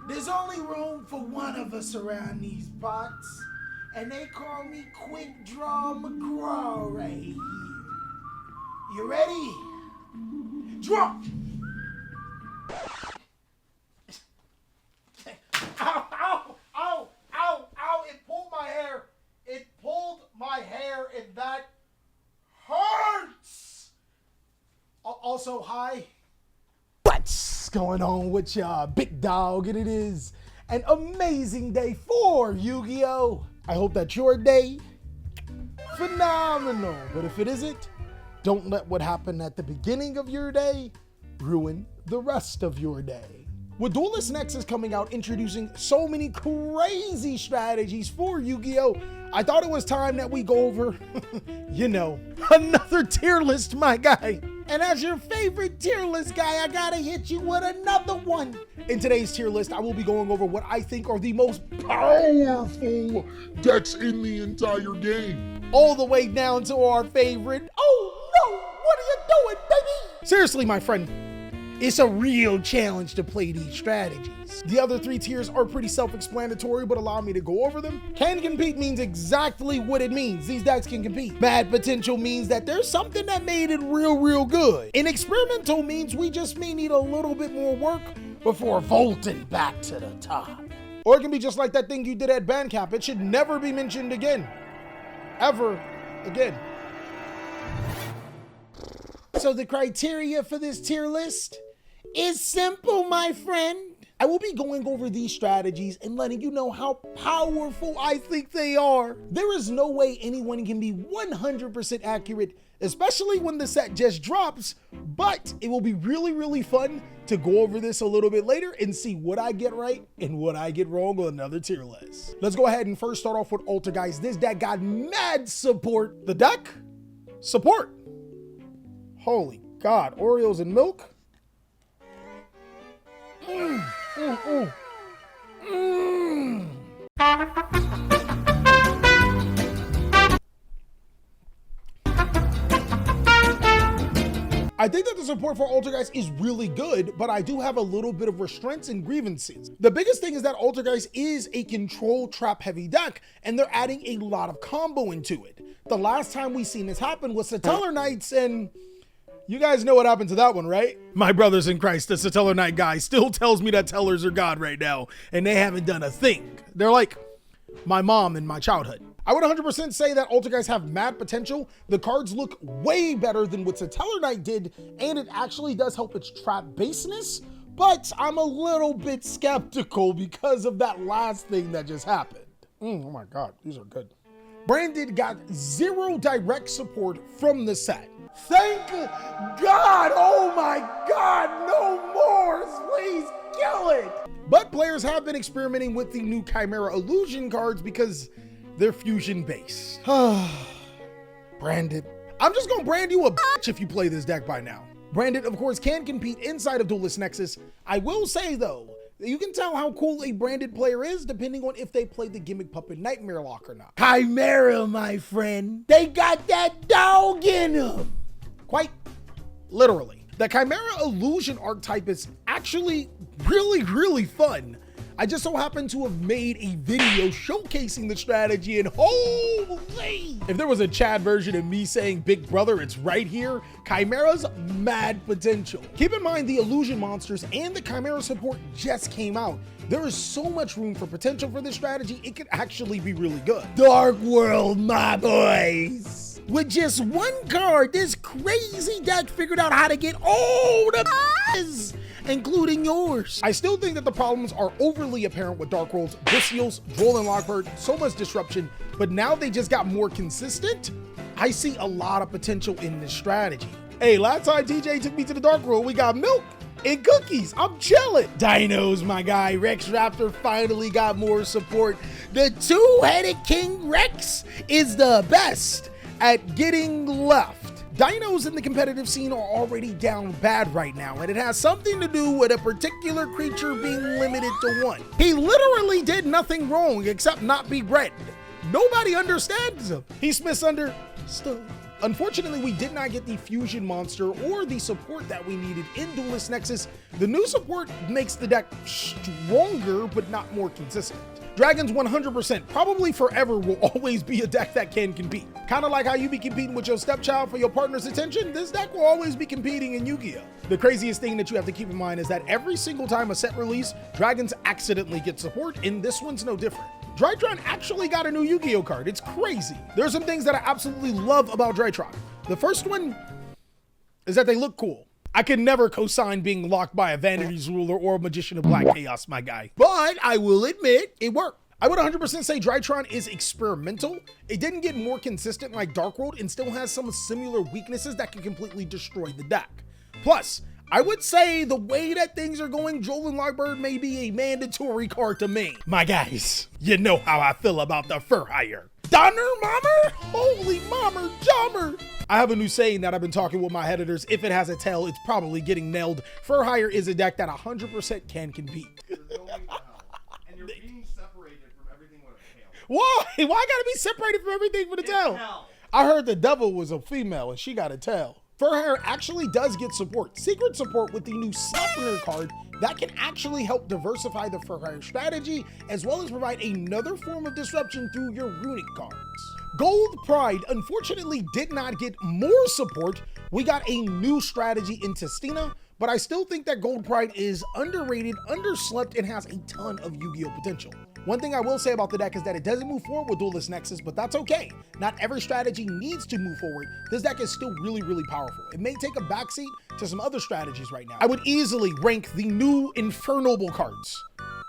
There's only room for one of us around these parts, and they call me Quick Draw McGraw right here. You ready? Draw! Ow, ow, ow, ow, ow, it pulled my hair. It pulled my hair, and that hurts. Also, hi. What's going on with y'all, big dog? And it is an amazing day for Yu-Gi-Oh! I hope that your day, phenomenal. But if it isn't, don't let what happened at the beginning of your day ruin the rest of your day. With Duelist Nexus coming out introducing so many crazy strategies for Yu-Gi-Oh! I thought it was time that we go over, you know, another tier list, my guy. And as your favorite tier list guy, I gotta hit you with another one. In today's tier list, I will be going over what I think are the most powerful decks in the entire game. All the way down to our favorite, oh no, what are you doing, baby? Seriously, my friend, it's a real challenge to play these strategies. The other three tiers are pretty self-explanatory, but allow me to go over them. Can compete means exactly what it means. These decks can compete. Mad potential means that there's something that made it real good. And experimental means we just may need a little bit more work before vaulting back to the top. Or it can be just like that thing you did at Bandcamp. It should never be mentioned again. Ever again. So the criteria for this tier list is simple, my friend. I will be going over these strategies and letting you know how powerful I think they are. There is no way anyone can be 100% accurate, especially when the set just drops, but it will be really fun to go over this a little bit later and see what I get right and what I get wrong on another tier list. Let's go ahead and first start off with Altergiest. This deck got mad support. The deck? Support. Holy God, Oreos and milk? I think that the support for Altergeist is really good, but I do have a little bit of restraints and grievances. The biggest thing is that Altergeist is a control trap heavy deck, and they're adding a lot of combo into it. The last time we seen this happen was Satellar Knights, and you guys know what happened to that one, right? My brothers in Christ, the Satellar Knight guy still tells me that tellers are God right now, and they haven't done a thing. They're like my mom in my childhood. I would 100% say that Altergeist have mad potential. The cards look way better than what Satellar Knight did, and it actually does help its trap baseness, but I'm a little bit skeptical because of that last thing that just happened. Oh my God, these are good. Branded got zero direct support from the set. Thank God, oh my God, no more, please kill it. But players have been experimenting with the new Chimera Illusion cards because they're fusion based. Branded. I'm just gonna brand you a bitch if you play this deck by now. Branded, of course, can compete inside of Duelist Nexus. I will say though, you can tell how cool a branded player is depending on if they play the Gimmick Puppet Nightmare Lock or not. Chimera, my friend. They got that dog in them. Quite literally. The Chimera Illusion archetype is actually really fun. I just so happen to have made a video showcasing the strategy, and holy! If there was a Chad version of me saying Big Brother, it's right here. Chimera's mad potential. Keep in mind the illusion monsters and the Chimera support just came out. There is so much room for potential for this strategy, it could actually be really good. Dark World, my boys! With just one card, this crazy deck figured out how to get all the buzz, including yours. I still think that the problems are overly apparent with Dark World's Vicious, Droll and Lockhart, so much disruption, but now they just got more consistent. I see a lot of potential in this strategy. Hey, last time TJ took me to the Dark World, we got milk and cookies. I'm chilling. Dinos, my guy. Rex Raptor finally got more support. The two-headed King Rex is the best at getting left. Dinos in the competitive scene are already down bad right now, and it has something to do with a particular creature being limited to one. He literally did nothing wrong except not be red. Nobody understands him. He's misunderstood. Unfortunately, we did not get the fusion monster or the support that we needed in Duelist Nexus. The new support makes the deck stronger, but not more consistent. Dragons 100%, probably forever, will always be a deck that can compete. Kind of like how you be competing with your stepchild for your partner's attention, this deck will always be competing in Yu-Gi-Oh! The craziest thing that you have to keep in mind is that every single time a set release, Dragons accidentally get support, and this one's no different. Drytron actually got a new Yu-Gi-Oh! Card. It's crazy. There are some things that I absolutely love about Drytron. The first one is that they look cool. I can never co-sign being locked by a Vanity's Ruler or a Magician of Black Chaos, my guy. But I will admit, it worked. I would 100% say Drytron is experimental. It didn't get more consistent like Dark World and still has some similar weaknesses that can completely destroy the deck. Plus, I would say the way that things are going, Joel and Lockbird may be a mandatory card to main. My guys, you know how I feel about the Fur Hire. Donner Mommer? Holy Mommer Jommer. I have a new saying that I've been talking with my editors. If it has a tail, it's probably getting nailed. Fur Hire is a deck that 100% can compete. There's no way to hell. And you're being separated from everything with a tail. Why? Why I gotta be separated from everything with a tail? Hell. I heard the devil was a female and she got a tail. Fur Hire actually does get support. Secret support with the new Softener card that can actually help diversify the Fur Hire strategy, as well as provide another form of disruption through your runic cards. Gold Pride unfortunately did not get more support. We got a new strategy in Testina, but I still think that Gold Pride is underrated, underslept, and has a ton of Yu-Gi-Oh! Potential. One thing I will say about the deck is that it doesn't move forward with Duelist Nexus, but that's okay. Not every strategy needs to move forward. This deck is still really, really powerful. It may take a backseat to some other strategies right now. I would easily rank the new Infernoble cards.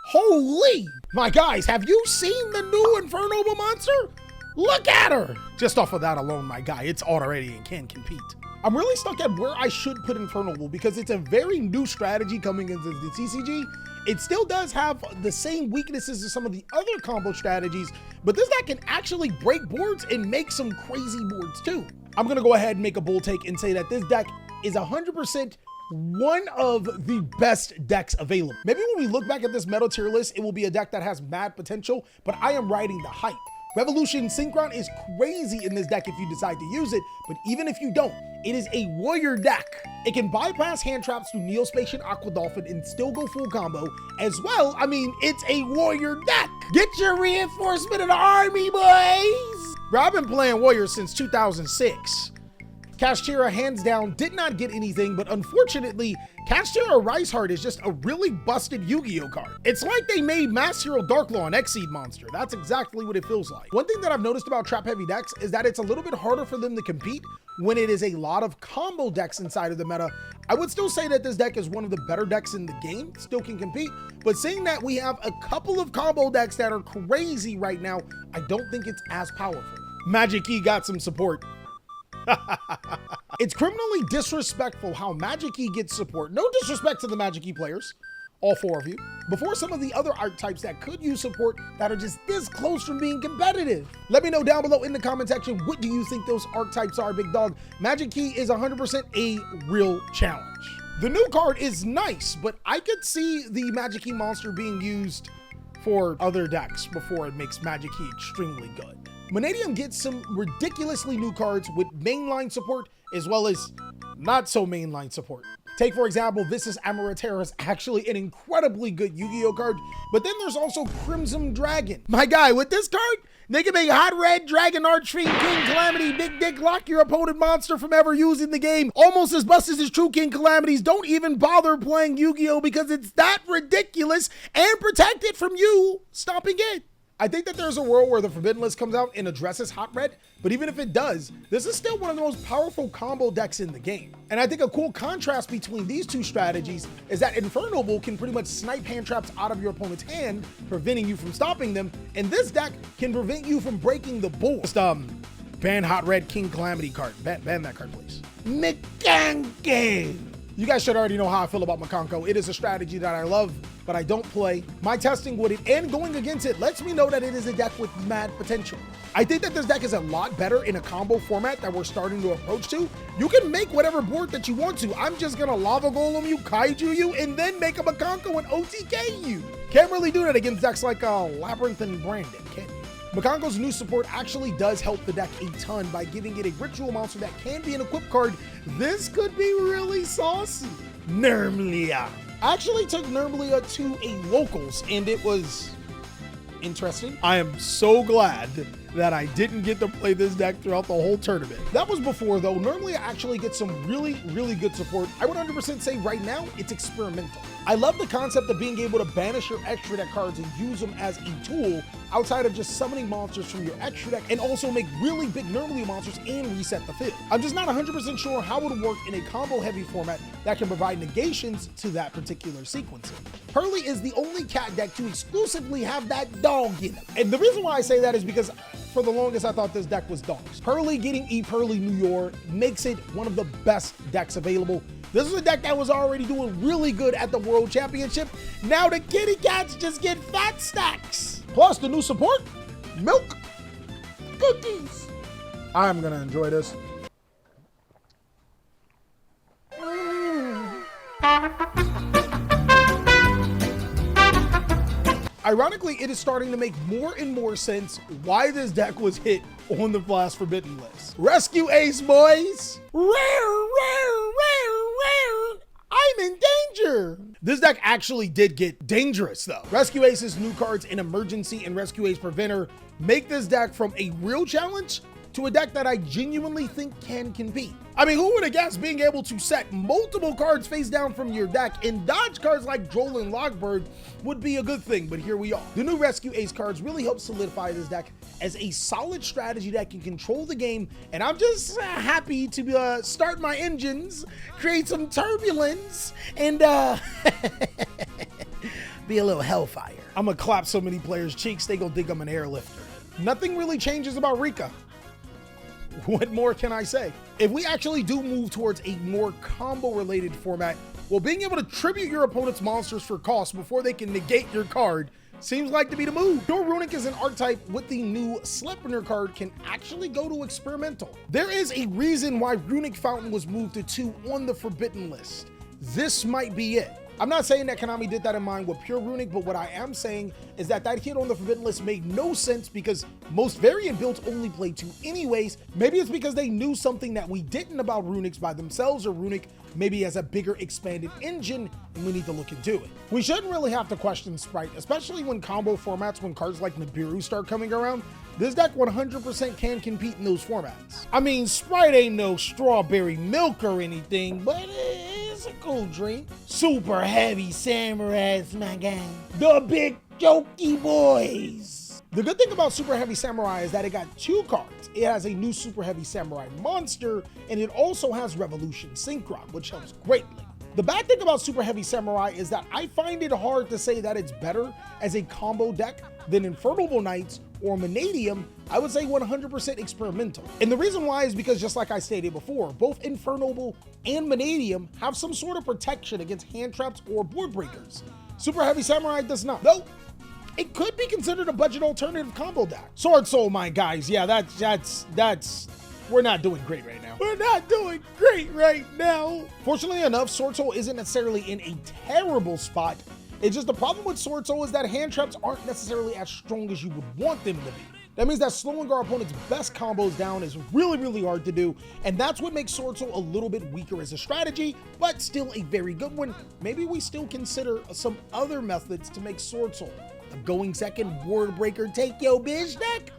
Holy! My guys, have you seen the new Infernoble monster? Look at her! Just off of that alone, my guy, it's already and can compete. I'm really stuck at where I should put Infernoble because it's a very new strategy coming into the TCG. It still does have the same weaknesses as some of the other combo strategies, but this deck can actually break boards and make some crazy boards too. I'm gonna go ahead and make a bold take and say that this deck is 100% one of the best decks available. Maybe when we look back at this meta tier list, it will be a deck that has mad potential, but I am riding the hype. Revolution Synchron is crazy in this deck if you decide to use it, but even if you don't, it is a warrior deck. It can bypass hand traps through Neospatial Aqua Dolphin and still go full combo. As well, I mean, it's a warrior deck. Get your reinforcement of the army, boys! Bro, I've been playing warrior since 2006. Kashtira, hands down, did not get anything, but unfortunately, Kashtira Riceheart is just a really busted Yu-Gi-Oh card. It's like they made Mass Hero Darklaw an X-Seed monster. That's exactly what it feels like. One thing that I've noticed about trap-heavy decks is that it's a little bit harder for them to compete when it is a lot of combo decks inside of the meta. I would still say that this deck is one of the better decks in the game, still can compete, but seeing that we have a couple of combo decks that are crazy right now, I don't think it's as powerful. Magic Key got some support. It's criminally disrespectful how Magic Key gets support. No disrespect to the Magic Key players, all four of you, before some of the other archetypes that could use support that are just this close from being competitive. Let me know down below in the comment section, what do you think those archetypes are, big dog? Magic Key is 100% a real challenge. The new card is nice, but I could see the Magic Key monster being used for other decks before it makes Magic Key extremely good. Monadium gets some ridiculously new cards with mainline support as well as not so mainline support. Take, for example, Visas Amoraterra is actually an incredibly good Yu-Gi-Oh card, but then there's also Crimson Dragon. My guy, with this card, they can make Hot Red, Dragon Archfiend, King Calamity, Big Dick, lock your opponent monster from ever using the game. Almost as busted as True King Calamities. Don't even bother playing Yu-Gi-Oh because it's that ridiculous and protect it from you stopping it. I think that there's a world where the Forbidden List comes out and addresses Hot Red, but even if it does, this is still one of the most powerful combo decks in the game. And I think a cool contrast between these two strategies is that Infernoble can pretty much snipe hand traps out of your opponent's hand, preventing you from stopping them, and this deck can prevent you from breaking the board. Just ban Hot Red King Calamity card. Ban that card, please. Mekanke. You guys should already know how I feel about Makanko. It is a strategy that I love, but I don't play. My testing with it and going against it lets me know that it is a deck with mad potential. I think that this deck is a lot better in a combo format that we're starting to approach to. You can make whatever board that you want to. I'm just gonna Lava Golem you, Kaiju you, and then make a Makanko and OTK you. Can't really do that against decks like Labyrinth and Brandon, can you? Makongo's new support actually does help the deck a ton by giving it a ritual monster that can be an equip card. This could be really saucy. Nermlia. I actually took Nermlia to a locals and it was interesting. I am so glad that I didn't get to play this deck throughout the whole tournament. That was before though. Nermlia actually gets some really good support. I would 100% say right now it's experimental. I love the concept of being able to banish your extra deck cards and use them as a tool outside of just summoning monsters from your extra deck, and also make really big Nermlia monsters and reset the field. I'm just not 100% sure how it would work in a combo heavy format that can provide negations to that particular sequencing. Pearly is the only cat deck to exclusively have that dog in it. And the reason why I say that is because for the longest I thought this deck was dogs. Pearly getting Pearly New York makes it one of the best decks available. This is a deck that was already doing really good at the World Championship. Now the kitty cats just get fat stacks. Plus the new support, milk, cookies. I'm gonna enjoy this. Ironically, it is starting to make more and more sense why this deck was hit on the Blast Forbidden list. Rescue Ace, boys! I'm in danger! This deck actually did get dangerous though. Rescue Ace's new cards in Emergency and Rescue Ace Preventer make this deck from a real challenge to a deck that I genuinely think can compete. I mean, who would have guessed being able to set multiple cards face down from your deck and dodge cards like Droll and Logbird would be a good thing, but here we are. The new Rescue Ace cards really help solidify this deck as a solid strategy that can control the game, and I'm just happy to start my engines, create some turbulence, and be a little hellfire. I'm gonna clap so many players' cheeks, they gonna think I'm an airlifter. Nothing really changes about Rika. What more can I say? If we actually do move towards a more combo-related format, well, being able to tribute your opponent's monsters for cost before they can negate your card seems like to be the move. Your Runic as an archetype with the new Sleipnir card can actually go to experimental. There is a reason why Runic Fountain was moved to 2 on the Forbidden list. This might be it. I'm not saying that Konami did that in mind with pure Runic, but what I am saying is that that hit on the Forbidden list made no sense because most variant builds only play 2 anyways. Maybe it's because they knew something that we didn't about Runics by themselves, or Runic maybe has a bigger expanded engine and we need to look into it. We shouldn't really have to question Sprite, especially when combo formats, when cards like Nibiru start coming around. This deck 100% can compete in those formats. I mean, Sprite ain't no strawberry milk or anything, but it's a cool drink. Super Heavy Samurais, my guy. The big jokey boys. The good thing about Super Heavy Samurai is that it got 2 cards. It has a new Super Heavy Samurai monster, and it also has Revolution Synchron, which helps greatly. The bad thing about Super Heavy Samurai is that I find it hard to say that it's better as a combo deck than Infernal Knights or Manadium. I would say 100% experimental. And the reason why is because, just like I stated before, both Infernal and Manadium have some sort of protection against hand traps or board breakers. Super Heavy Samurai does not. Though, it could be considered a budget alternative combo deck. Sword Soul, my guys, yeah, that's we're not doing great right now. We're not doing great right now. Fortunately enough, Sword Soul isn't necessarily in a terrible spot. It's just the problem with Sword Soul is that hand traps aren't necessarily as strong as you would want them to be. That means that slowing our opponent's best combos down is really hard to do, and that's what makes Sword Soul a little bit weaker as a strategy, but still a very good one. Maybe we still consider some other methods to make Sword Soul a going second word breaker take yo bitch deck?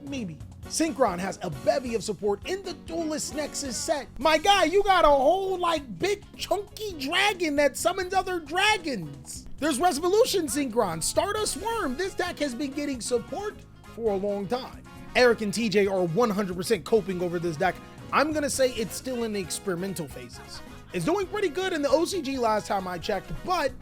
Maybe. Synchron has a bevy of support in the Duelist Nexus set. My guy, you got a whole like big chunky dragon that summons other dragons. There's Revolution Synchron, Stardust Worm. This deck has been getting support for a long time. Eric and TJ are 100% coping over this deck. I'm gonna say it's still in the experimental phases. It's doing pretty good in the OCG last time I checked, but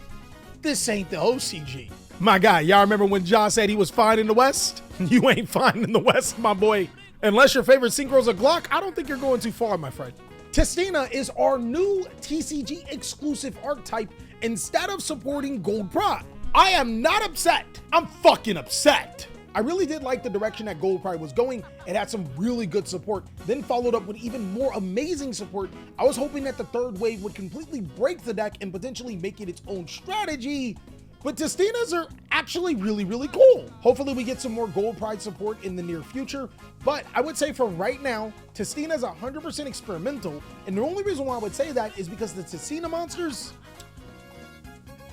this ain't the OCG. My guy, y'all remember when John said he was fine in the West? You ain't fine in the West, my boy. Unless your favorite synchro's a Glock, I don't think you're going too far, my friend. Testina is our new TCG exclusive archetype instead of supporting Gold Pride. I am not upset. I'm fucking upset. I really did like the direction that Gold Pride was going. It had some really good support, then followed up with even more amazing support. I was hoping that the third wave would completely break the deck and potentially make it its own strategy, But Testinas are actually really, really cool. Hopefully we get some more Gold Pride support in the near future. But I would say for right now, Testina is 100% experimental. And the only reason why I would say that is because the Testina monsters,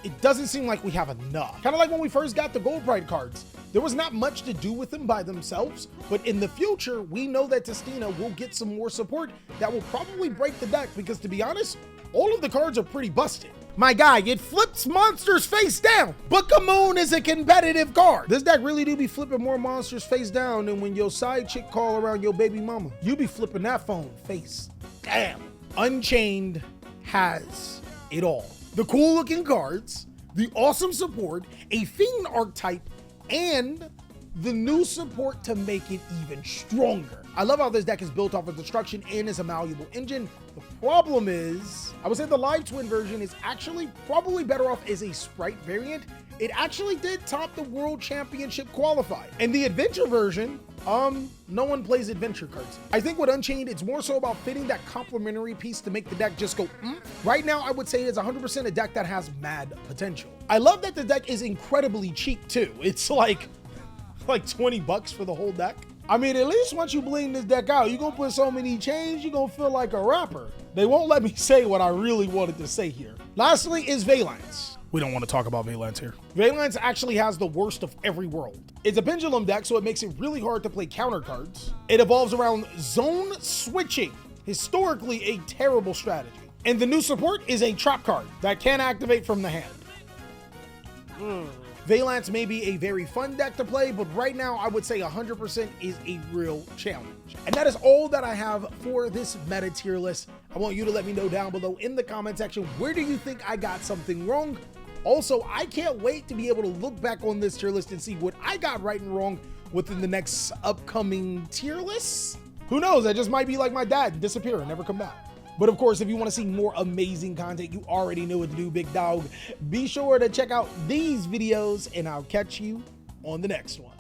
it doesn't seem like we have enough. Kind of like when we first got the Gold Pride cards. There was not much to do with them by themselves, but in the future, we know that Testina will get some more support that will probably break the deck because, to be honest, all of the cards are pretty busted. My guy, it flips monsters face down. Bookamoon is a competitive card. This deck really do be flipping more monsters face down than when your side chick call around your baby mama. You be flipping that phone face down. Unchained has it all. The cool looking cards, the awesome support, a Fiend archetype, and the new support to make it even stronger. I love how this deck is built off of destruction and is a malleable engine. The problem is, I would say the Live Twin version is actually probably better off as a Sprite variant. It actually did top the World Championship qualifier. And the Adventure version, no one plays Adventure cards. I think with Unchained, it's more so about fitting that complementary piece to make the deck just go, Right now, I would say it's 100% a deck that has mad potential. I love that the deck is incredibly cheap too. It's like 20 bucks for the whole deck. I mean, at least once you bling this deck out, you're gonna put so many chains, you're gonna feel like a rapper. They won't let me say what I really wanted to say here. Lastly is Valence. We don't want to talk about Valence here. Valence actually has the worst of every world. It's a pendulum deck, so it makes it really hard to play counter cards. It evolves around zone switching, historically a terrible strategy. And the new support is a trap card that can activate from the hand. Valence may be a very fun deck to play, but right now I would say 100% is a real challenge. And that is all that I have for this meta tier list. I want you to let me know down below in the comment section, where do you think I got something wrong? Also, I can't wait to be able to look back on this tier list and see what I got right and wrong within the next upcoming tier lists. Who knows? I just might be like my dad and disappear and never come back. But of course, if you want to see more amazing content, you already know what to do, big dog. Be sure to check out these videos, and I'll catch you on the next one.